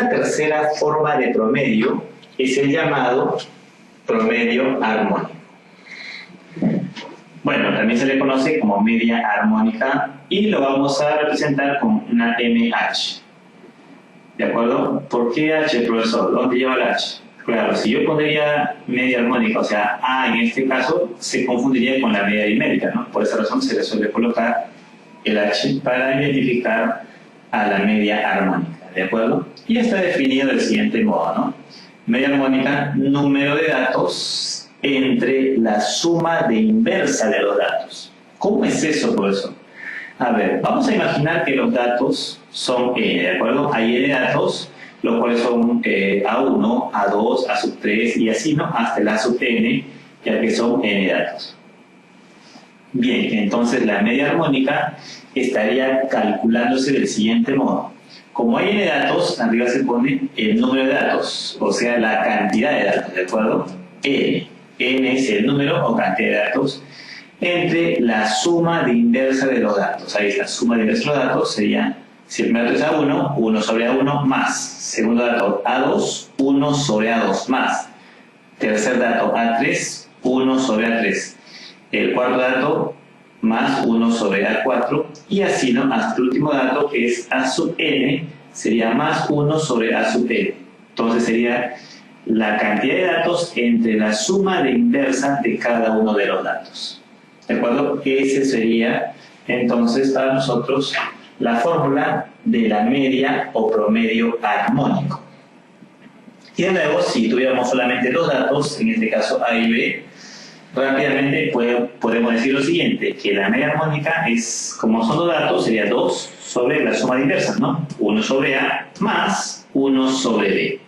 una tercera forma de promedio, es el llamado promedio armónico. Bueno, también se le conoce como media armónica y lo vamos a representar con una MH. ¿De acuerdo? ¿Por qué H, profesor? ¿Dónde lleva el H? Claro, si yo pondría media armónica, o sea, A en este caso, se confundiría con la media aritmética, ¿no? Por esa razón se le suele colocar el H para identificar a la media armónica, ¿de acuerdo? Y está definido del siguiente modo, ¿no? Media armónica, número de datos entre la suma de inversa de los datos. ¿Cómo es eso, profesor? A ver, vamos a imaginar que los datos son N, ¿de acuerdo? Hay N datos, los cuales son A1, A2, A3 y así, ¿no? Hasta el A sub N, ya que son N datos. Bien, entonces la media armónica estaría calculándose del siguiente modo. Como hay N datos, arriba se pone el número de datos, o sea, la cantidad de datos, ¿de acuerdo? N. N es el número o cantidad de datos entre la suma de inversa de los datos. Ahí está, suma de inversa de los datos sería, si el primer dato es A1, 1 sobre A1 más. Segundo dato, A2, 1 sobre A2 más. Tercer dato, A3, 1 sobre A3. El cuarto dato, más 1 sobre A4. Y así, ¿no? Hasta el último dato, que es A sub N, sería más 1 sobre A sub N. Entonces sería la cantidad de datos entre la suma de inversa de cada uno de los datos. ¿De acuerdo? Ese sería, entonces, para nosotros la fórmula de la media o promedio armónico. Y de nuevo, si tuviéramos solamente dos datos, en este caso A y B, rápidamente podemos decir lo siguiente, que la media armónica es, como son dos datos, sería 2 sobre la suma de inversas, ¿no? 1 sobre A más 1 sobre B.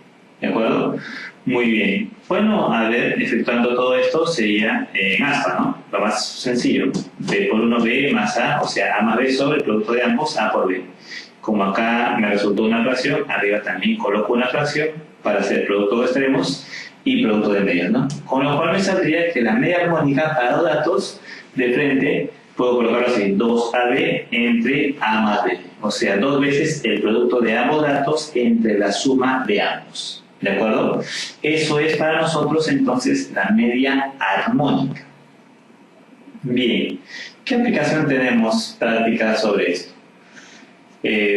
¿De acuerdo? Muy bien. Bueno, a ver, efectuando todo esto sería en aspa, ¿no? Lo más sencillo. B por 1, B más A, o sea, A más B sobre el producto de ambos, A por B. Como acá me resultó una fracción, arriba también coloco una fracción para hacer producto de extremos y producto de medios, ¿no? Con lo cual me saldría que la media armónica para dos datos de frente puedo colocarlo así, 2AB entre A más B. O sea, 2 veces el producto de ambos datos entre la suma de ambos. ¿De acuerdo? Eso es para nosotros entonces la media armónica. Bien, ¿qué aplicación tenemos práctica sobre esto?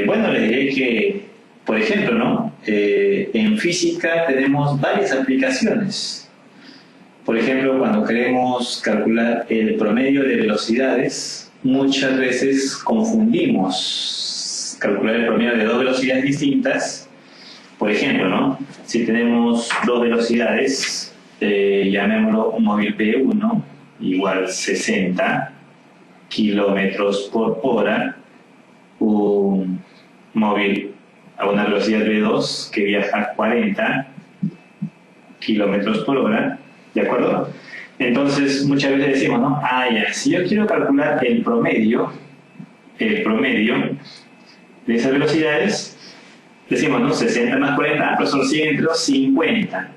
Bueno, les diré que, por ejemplo, ¿no? En física tenemos varias aplicaciones. Por ejemplo, cuando queremos calcular el promedio de velocidades, muchas veces confundimos calcular el promedio de dos velocidades distintas. Por ejemplo, ¿no? Si tenemos dos velocidades, llamémoslo un móvil P1 igual 60 kilómetros por hora, un móvil a una velocidad V2 que viaja a 40 kilómetros por hora, ¿de acuerdo? Entonces, muchas veces decimos, ¿no? Ah, ya, si yo quiero calcular el promedio de esas velocidades, decimos, ¿no? 60 más 40, pero son 100 entre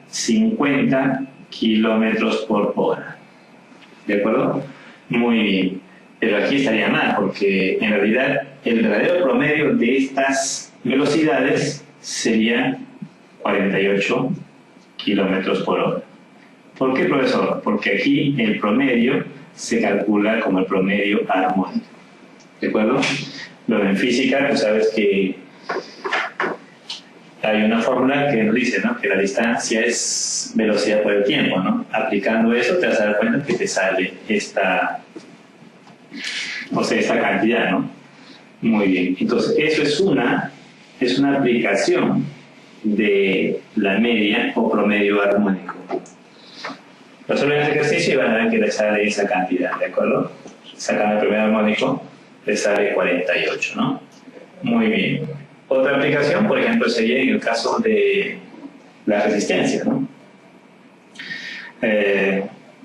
50 kilómetros por hora. ¿De acuerdo? Muy bien. Pero aquí estaría mal, porque en realidad el verdadero promedio de estas velocidades sería 48 kilómetros por hora. ¿Por qué, profesor? Porque aquí el promedio se calcula como el promedio armónico. ¿De acuerdo? Bueno, en física, tú sabes que hay una fórmula que nos dice, ¿no? Que la distancia es velocidad por el tiempo, ¿no? Aplicando eso te vas a dar cuenta que te sale esta cantidad, ¿no? Muy bien. Entonces, eso es una aplicación de la media o promedio armónico. Resuelven este ejercicio y van a ver que le sale esa cantidad, ¿de acuerdo? Sacando el promedio armónico, le sale 48, ¿no? Muy bien. Otra aplicación, por ejemplo, sería en el caso de la resistencia, ¿no?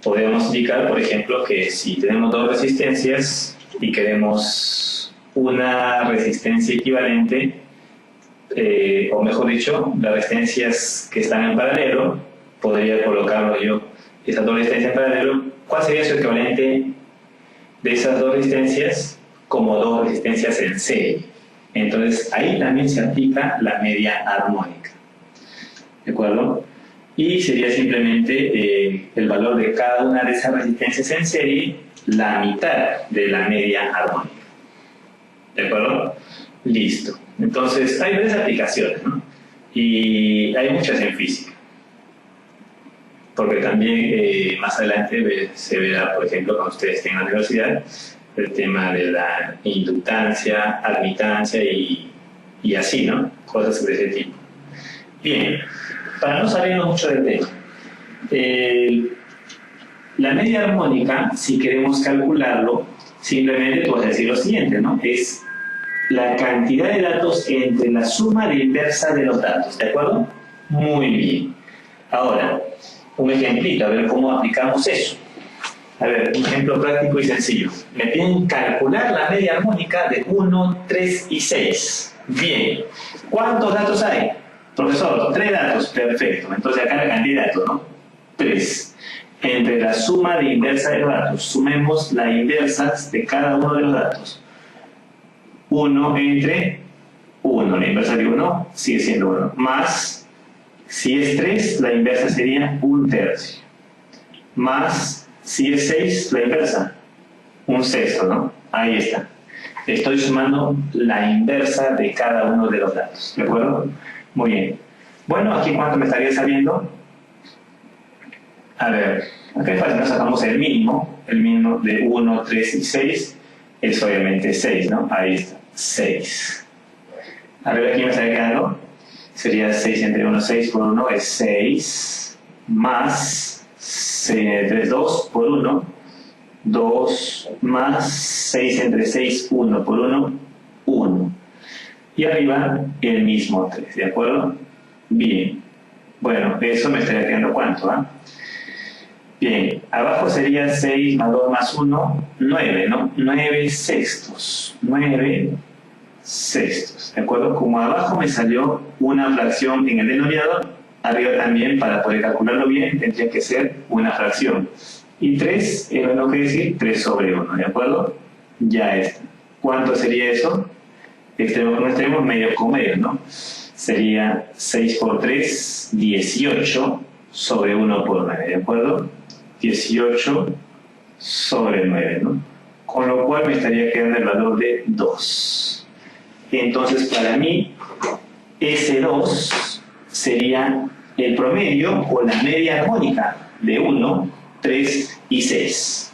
Podemos indicar, por ejemplo, que si tenemos dos resistencias y queremos una resistencia equivalente, o mejor dicho, las resistencias que están en paralelo, podría colocarlo yo, esas dos resistencias en paralelo, ¿cuál sería su equivalente de esas dos resistencias como dos resistencias en serie? Entonces ahí también se aplica la media armónica. ¿De acuerdo? Y sería simplemente el valor de cada una de esas resistencias en serie, la mitad de la media armónica. ¿De acuerdo? Listo. Entonces hay varias aplicaciones, ¿no? Y hay muchas en física. Porque también más adelante se verá, por ejemplo, cuando ustedes estén en la universidad, el tema de la inductancia, admitancia y así, ¿no? Cosas de ese tipo. Bien, para no salirnos mucho del tema, la media armónica, si queremos calcularlo, simplemente puedes decir lo siguiente, ¿no? Es la cantidad de datos entre la suma de inversa de los datos, ¿de acuerdo? Muy bien. Ahora, un ejemplito, a ver cómo aplicamos eso. A ver, un ejemplo práctico y sencillo. Me piden calcular la media armónica de 1, 3 y 6. Bien. ¿Cuántos datos hay? Profesor, 3 datos. Perfecto. Entonces acá la cantidad de datos, ¿no? 3. Entre la suma de inversa de los datos. Sumemos las inversas de cada uno de los datos. 1 entre 1. La inversa de 1 sigue siendo 1. Más, si es 3, la inversa sería 1/3. Más, si es 6, la inversa, 1/6, ¿no? Ahí está. Estoy sumando la inversa de cada uno de los datos, ¿de acuerdo? Muy bien. Bueno, aquí cuánto me estaría saliendo. A ver, acá es fácil, nos sacamos el mínimo de 1, 3 y 6, es obviamente 6, ¿no? Ahí está, 6. A ver, aquí me estaría quedando, sería 6 entre 1, 6 por 1 es 6, más 6 entre 2 por 1, 2 más 6 entre 6, 1 por 1, 1. Y arriba el mismo 3, ¿de acuerdo? Bien. Bueno, eso me estaría quedando ¿cuánto? Bien, abajo sería 6 más 2 más 1, 9, ¿no? 9 sextos. 9 sextos, ¿de acuerdo? Como abajo me salió una fracción en el denominador, arriba también, para poder calcularlo bien, tendría que ser una fracción. Y 3 es lo que decir 3 sobre 1, ¿de acuerdo? Ya está. ¿Cuánto sería eso? Extremo con extremo, medio con medio, ¿no? Sería 6 por 3, 18 sobre 1 por 9, ¿de acuerdo? 18 sobre 9, ¿no? Con lo cual me estaría quedando el valor de 2. Entonces, para mí, ese 2 sería el promedio o la media armónica de 1, 3 y 6.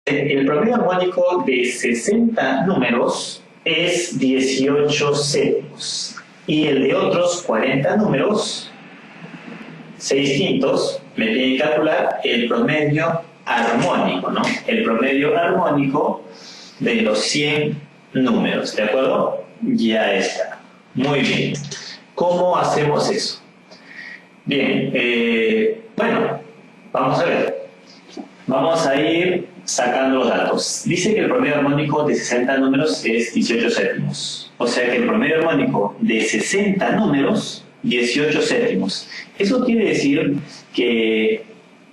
El promedio armónico de 60 números es 18 séptimos y el de otros 40 números, 6 quintos, me tiene que calcular el promedio armónico, ¿no? El promedio armónico de los 100 números, ¿de acuerdo? Ya está. Muy bien. ¿Cómo hacemos eso? Bien, bueno, vamos a ver. Vamos a ir sacando los datos. Dice que el promedio armónico de 60 números es 18 séptimos. O sea que el promedio armónico de 60 números, 18 séptimos. Eso quiere decir que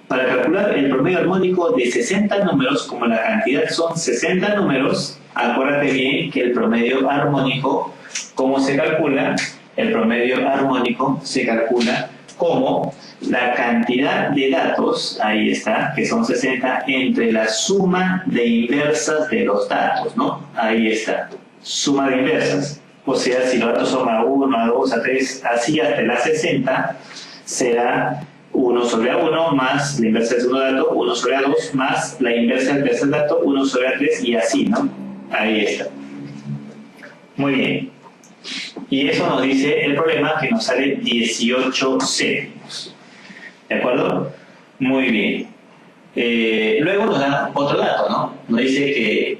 para calcular el promedio armónico de 60 números, como la cantidad son 60 números, acuérdate bien que el promedio armónico, ¿cómo se calcula? El promedio armónico se calcula como la cantidad de datos, ahí está, que son 60, entre la suma de inversas de los datos, ¿no? Ahí está, suma de inversas. O sea, si los datos son a 1, a 2, a 3, así hasta la 60, será 1 sobre A1 más la inversa del segundo dato, 1 sobre A2 más la inversa del tercer dato, 1 sobre A3 y así, ¿no? Ahí está. Muy bien. Y eso nos dice el problema que nos sale 18 séptimos. ¿De acuerdo? Muy bien. Luego nos da otro dato, ¿no? Nos dice que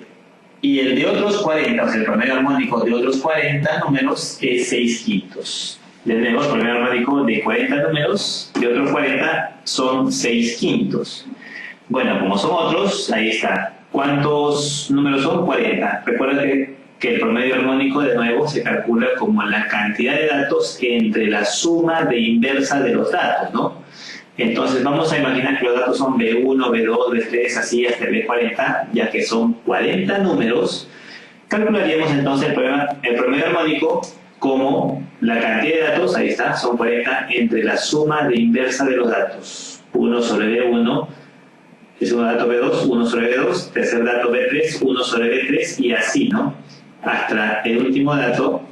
y el de otros 40, o sea, el promedio armónico de otros 40 números es 6 quintos. Tenemos el promedio armónico de 40 números, de otros 40 son 6 quintos. Bueno, como son otros, ahí está. ¿Cuántos números son? 40. Recuerda que el promedio armónico, de nuevo, se calcula como la cantidad de datos entre la suma de inversa de los datos, ¿no? Entonces vamos a imaginar que los datos son B1, B2, B3, así hasta B40, ya que son 40 números. Calcularíamos entonces el promedio armónico como la cantidad de datos, ahí está, son 40, entre la suma de inversa de los datos. 1 sobre B1, el segundo dato B2, 1 sobre B2, tercer dato B3, 1 sobre B3 y así, ¿no? Hasta el último dato,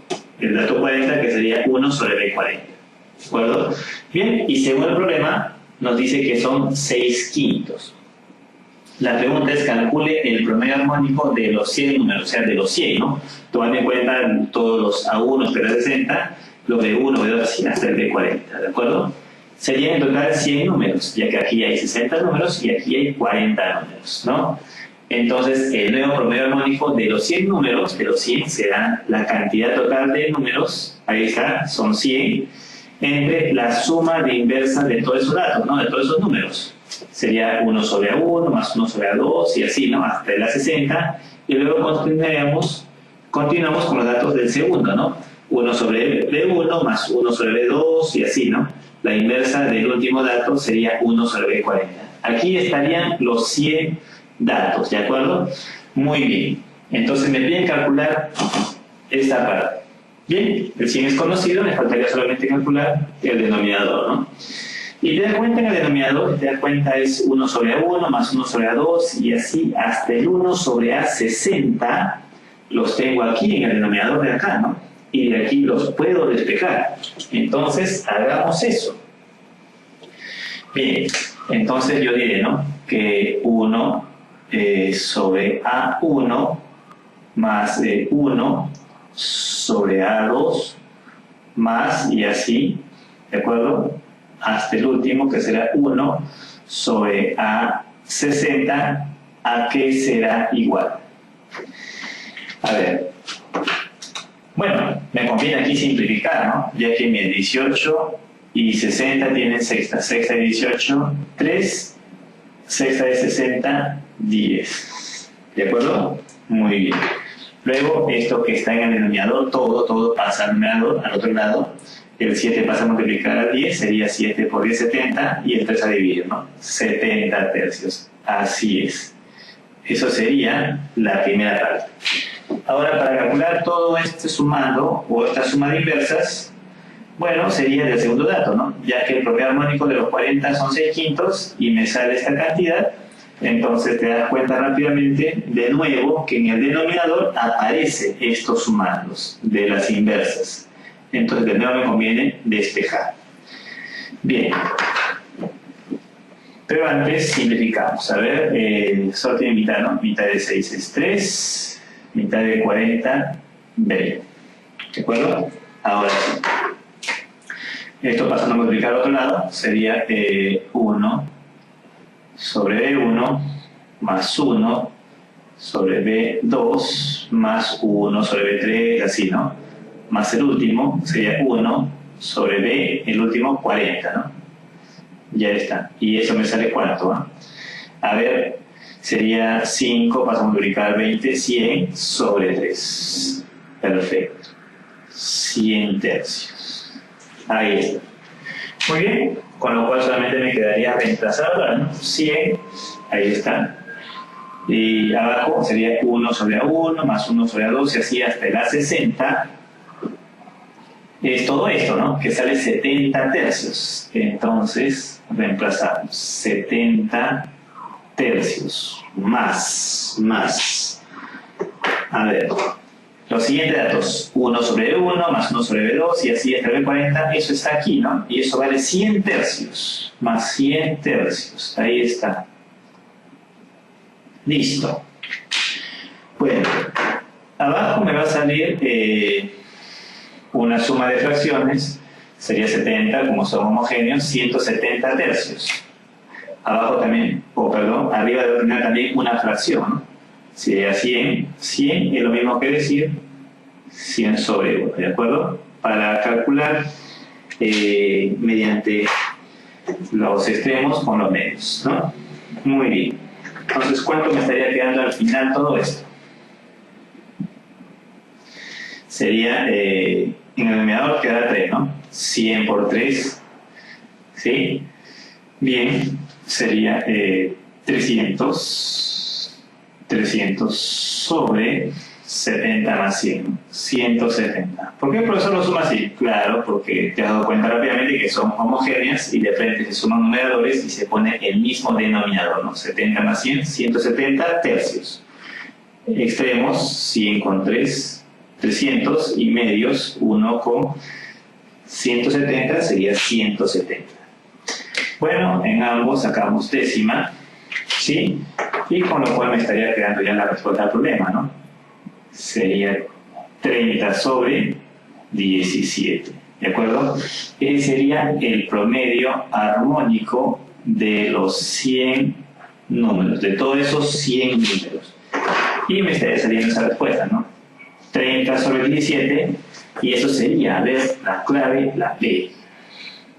el dato 40, que sería 1 sobre B40. ¿De acuerdo? Bien, y según el problema, nos dice que son 6/5. La pregunta es: calcule el promedio armónico de los 100 números, o sea, de los 100, ¿no? Tomando en cuenta todos los A1 hasta el 60, los B1, B2, así hasta el B40, ¿de acuerdo? Serían en total 100 números, ya que aquí hay 60 números y aquí hay 40 números, ¿no? Entonces, el nuevo promedio armónico de los 100 números, de los 100, será la cantidad total de números, ahí está, son 100, entre la suma de inversa de todos esos datos, ¿no? De todos esos números. Sería 1 sobre A1 más 1 sobre A2 y así, ¿no? Hasta el A60, y luego continuamos con los datos del segundo, ¿no? 1 sobre B1 más 1 sobre B2 y así, ¿no? La inversa del último dato sería 1 sobre B40. Aquí estarían los 100 datos, ¿de acuerdo? Muy bien. Entonces me piden calcular esta parte. Bien, el 100 es conocido, me faltaría solamente calcular el denominador, ¿no? Y te das cuenta en el denominador, te das cuenta es 1 sobre A1 más 1 sobre A2 y así hasta el 1 sobre A60 los tengo aquí en el denominador de acá, ¿no? Y de aquí los puedo despejar. Entonces, hagamos eso. Bien, entonces yo diré, ¿no? Que 1 sobre A1 más 1 sobre A2 más y así, ¿de acuerdo? Hasta el último, que será 1 sobre A60, ¿a qué será igual? A ver, bueno, me conviene aquí simplificar, ¿no? Ya que mi 18 y 60 tienen sexta, sexta de 18, 3, sexta de 60, 10. ¿De acuerdo? Muy bien. Luego, esto que está en el denominador, todo pasa al numerador, al otro lado. El 7 pasa a multiplicar al 10, sería 7 por 10, 70, y el 3 a dividir, ¿no? 70 tercios. Así es. Eso sería la primera parte. Ahora, para calcular todo este sumando, o esta suma de inversas, bueno, sería el segundo dato, ¿no? Ya que el promedio armónico de los 40 son 6/5 y me sale esta cantidad, entonces te das cuenta rápidamente, de nuevo, que en el denominador aparece estos sumandos de las inversas. Entonces, de nuevo me conviene despejar. Bien. Pero antes simplificamos. A ver, solo tiene mitad, ¿no? Mitad de 6 es 3, mitad de 40, 20. ¿De acuerdo? Ahora sí. Esto pasando a multiplicar al otro lado, sería 1 sobre B1 más 1 sobre B2 más 1 sobre B3, así, ¿no? Más el último sería 1 sobre B, el último 40, ¿no? Ya está. Y eso me sale ¿cuánto? ¿Eh? A ver, sería 5, paso a multiplicar 20, 100 sobre 3. Perfecto. 100 tercios. Ahí está. Muy bien. Con lo cual solamente me quedaría reemplazar, ¿no? 100, ahí está. Y abajo sería 1 sobre A1 más 1 sobre A2 y así hasta el A60. Es todo esto, ¿no? Que sale 70 tercios. Entonces, reemplazamos 70 tercios. Más. A ver, los siguientes datos. 1 sobre B1 más 1 sobre B2 y así hasta B40. Eso está aquí, ¿no? Y eso vale 100 tercios. Más 100 tercios. Ahí está. Listo. Bueno, abajo me va a salir una suma de fracciones, sería 70, como son homogéneos, 170 tercios. Abajo también, arriba debe tener también una fracción, ¿no? Sería 100, 100 es lo mismo que decir 100 sobre 1, ¿de acuerdo? Para calcular mediante los extremos con los medios, ¿no? Muy bien. Entonces, ¿cuánto me estaría quedando al final todo esto? Sería, en el denominador quedará 3, ¿no? 100 por 3, ¿sí? Bien, sería 300 sobre 70 más 100, 170. ¿Por qué el profesor lo suma así? Claro, porque te has dado cuenta rápidamente que son homogéneas y de frente se suman numeradores y se pone el mismo denominador, ¿no? 70 más 100, 170 tercios. Extremos, 100 con 3, 300 y medios, 1 con 170 sería 170. Bueno, en ambos sacamos décima, ¿sí? Y con lo cual me estaría quedando ya la respuesta al problema, ¿no? Sería 30 sobre 17, ¿de acuerdo? Ese sería el promedio armónico de los 100 números, de todos esos 100 números. Y me estaría saliendo esa respuesta, ¿no? 30 sobre 17, y eso sería, a ver, la clave, la B.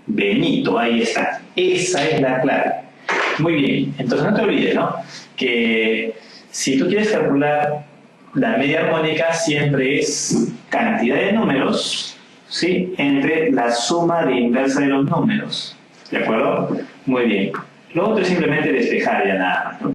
Benito, ahí está. Esa es la clave. Muy bien, entonces no te olvides, ¿no? Que si tú quieres calcular la media armónica, siempre es cantidad de números, ¿sí? Entre la suma de inversa de los números. ¿De acuerdo? Muy bien. Lo otro es simplemente despejar ya nada más, ¿no?